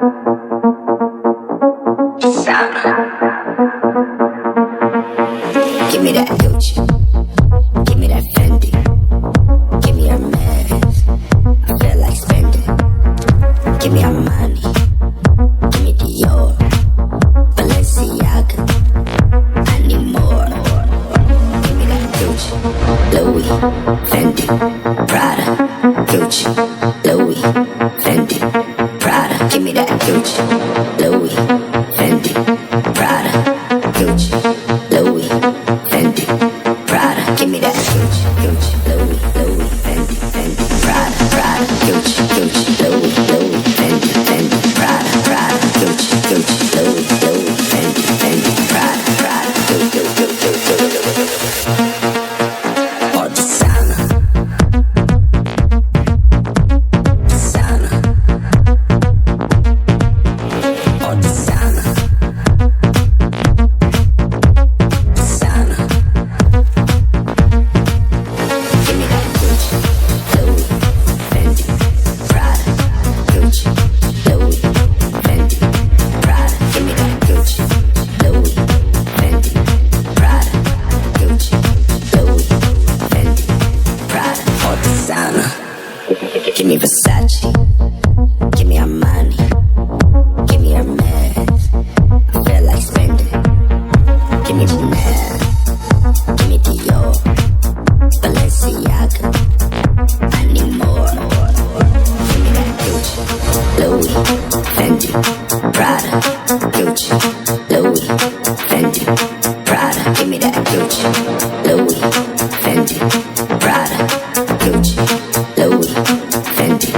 Give me that Gucci, give me that Fendi, give me Hermes, I feel like spending. Give me Armani, give me Dior, Balenciaga, I need more. Give me that Gucci, Louis, Fendi, Prada, Gucci, Louis, Fendi, Prada. Give me that Gucci, Louis, Fendi, Prada, Gucci, Louis, Fendi, Prada. Give me that Gucci, Gucci, Louis, Louis, Fendi, Fendi, Prada, Prada, Gucci, Gucci, Louis, Louis, Fendi, Fendi, Prada, Prada, Gucci, Gucci, Louis, Louis, Fendi, Fendi, Prada, Prada, Gucci, Gucci, Gucci. All designer, designer, all designer, designer. Give me that Gucci, Louis, Fendi, Prada, Gucci, Louis, Fendi, Prada. Give me that Gucci, Louis, Fendi, Prada, Gucci, Louis, Fendi, Prada. All designer. Give me Versace, give me Armani, give me Hermes, I feel like spending. Give me Chanel, give me Dior, Balenciaga, I need more. Give me that Gucci, Louis, Fendi, Prada, Gucci, Louis, Fendi, Prada. Give me that Gucci, Louis, Fendi, Prada, Gucci, Louis, Fendi,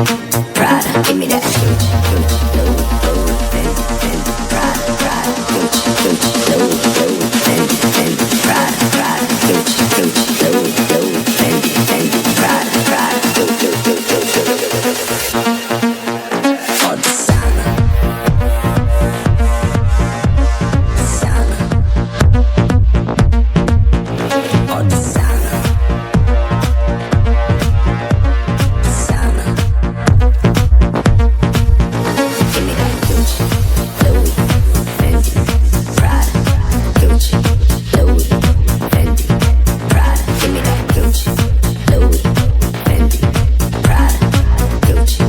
Prada. Give me that Gucci, Gucci, Louis, Louis, Fendi, Fendi, Prada, Prada, Gucci, Gucci, Louis, Louis, Fendi, Fendi, Prada, Prada, Gucci, Gucci, Louis, Louis, Fendi, Fendi, Prada, Prada, Gucci, Gucci, Gucci. All designer, designer, all designer, designer. Give me that Gucci, Louis, Fendi, Prada, Gucci, Louis, Fendi, Prada. Give me that Gucci, Louis, Fendi, Prada, Gucci,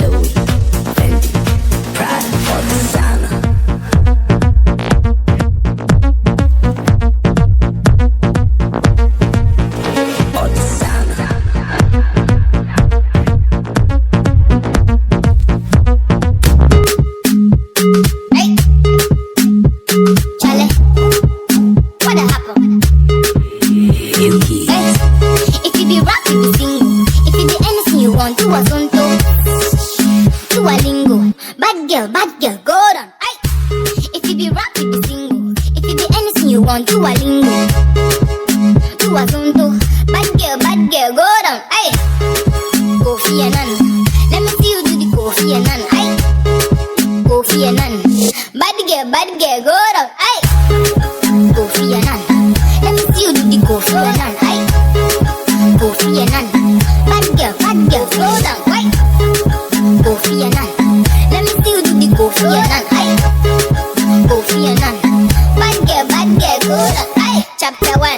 Louis, Fendi, Prada. All designer. All designer. Hey, Charlie, what happened? Yuki. Hey, if you be rap, you be single. If you be anything you want, do a zonto, do a lingo. Bad girl, go down. Hey, if you be rap, you be single. If you be anything you want, do a lingo, do a zonto. Bad girl, go down. Hey, Kofi and Nan. Let me see you do the Kofi and Nan. Hey, Kofi and Nan. Bad girl, go down. Hey, Kofi and Nan. Let me see you do the Kofi and Nan. Hey, Kofi and Nan. Bad girl, go down. Hey, Kofi and Nan. Let me see you do the Kofi and Nan. Hey, Kofi and Nan. Bad girl, go down. Hey, chapter 1.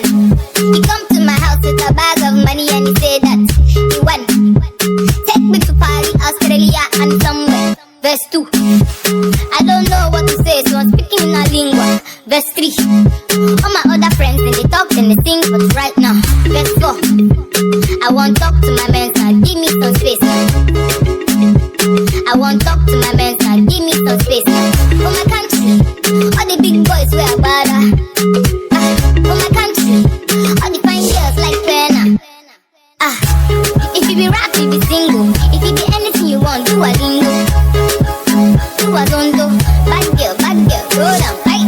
He come to my house with a bag of money and he said that he won. Take me to Paris, Australia and somewhere. Verse 2. I don't know what to say, so I'm speaking in a lingua. Verse 3. All my other friends, and they talk and they sing, but right now. Verse 4. I want talk to my men, now give me some space now. I want talk to my men, now give me some space now. For my country, all the big boys wear bada. For my country, all the fine girls like Pena. If you be rap, you be single. If you be anything you want, do a lingo, do a zondo. Bad girl, go down. Hey,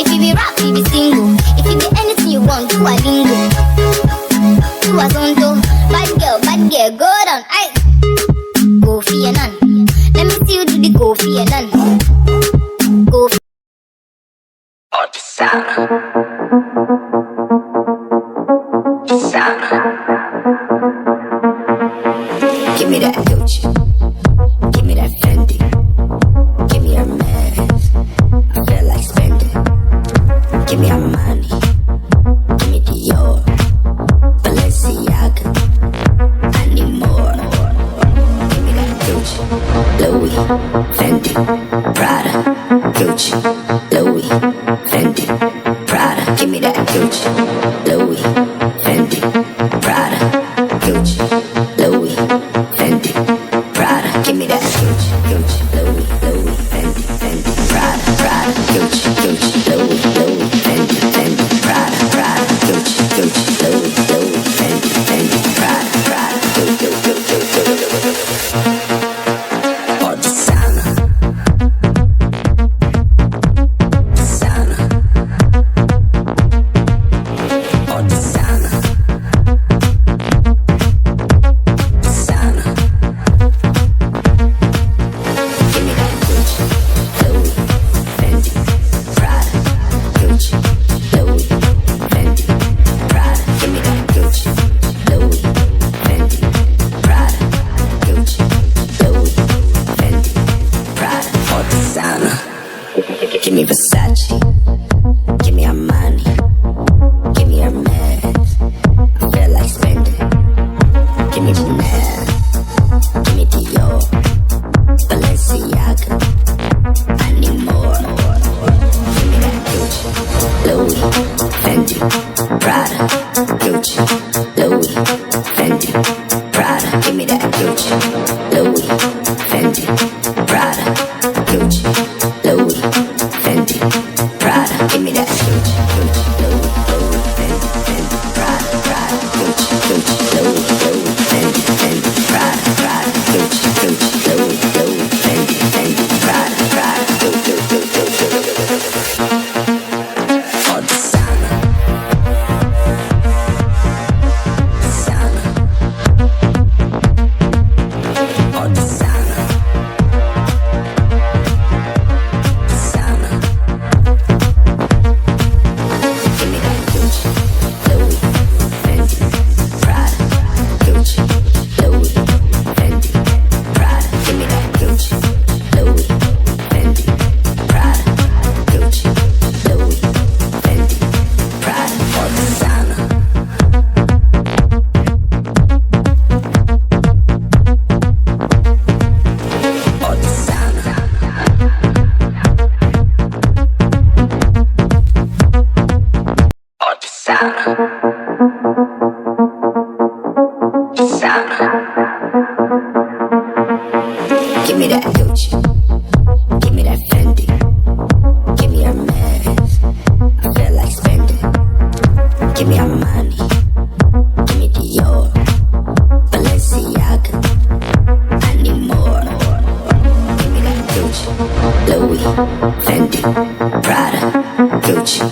if you be rap, you be single. If you be anything you want, do a lingo, do a zondo. Bad girl, go down. Hey, Kofi and Nan. Let me see you do the Kofi and Nan. Kofi. All designer, designer. Give me that Gucci, give me that Fendi, Fendi, Prada, Gucci, Louis, Fendi, Prada. Give me that Gucci, Louis, Fendi, Prada, Gucci, Louis, Fendi, Prada. Give me that Gucci, Gucci, Louis, Louis, Fendi, Fendi, Prada, Prada, Gucci, Gucci, Louis, Louis, Fendi, Fendi, Prada, Prada, Gucci, Gucci, Louis, Louis, Fendi, Fendi, Prada, Prada, Gucci, Gucci, all designer, designer, all designer, designer. Give me that Gucci, Louis, Fendi, Prada, Gucci, Louis, Fendi, Prada. Give me that Gucci, Louis, Fendi, Prada, Gucci, Louis, Fendi, Prada, all designer. Give me Versace, give me Armani, give me Hermes. I feel like spending. Give me Chanel, give me Dior, Balenciaga. I need more. Give me that Gucci, Louis, Fendi, Prada, Gucci, Louis, Fendi, Prada. Give me that Gucci, Louis, Fendi, Prada, Gucci, Louis, Fendi, Prada. Give me that Gucci, Gucci, Louis, Louis, Fendi, Fendi, Prada, Prada, Gucci, Gucci, Louis, Louis, Fendi, Fendi, Prada, Prada, Gucci, Gucci, Louis, Louis, Fendi, Fendi, Prada, Prada, Gucci, Gucci, all designer, designer, all designer, designer. Give me that Gucci, Louis, Fendi, Prada, Gucci, Louis, Fendi, Prada. Give me that Gucci, Louis, Fendi, Prada, Gucci, Louis, Fendi, Prada, all designer. All designer. All designer. Designer. Give me that Gucci. Give me that Fendi. Give me Hermes. I feel like spending. Give me Armani. Give me Dior. Balenciaga. I need more. Give me that Gucci, Louis, Fendi, Prada, Gucci,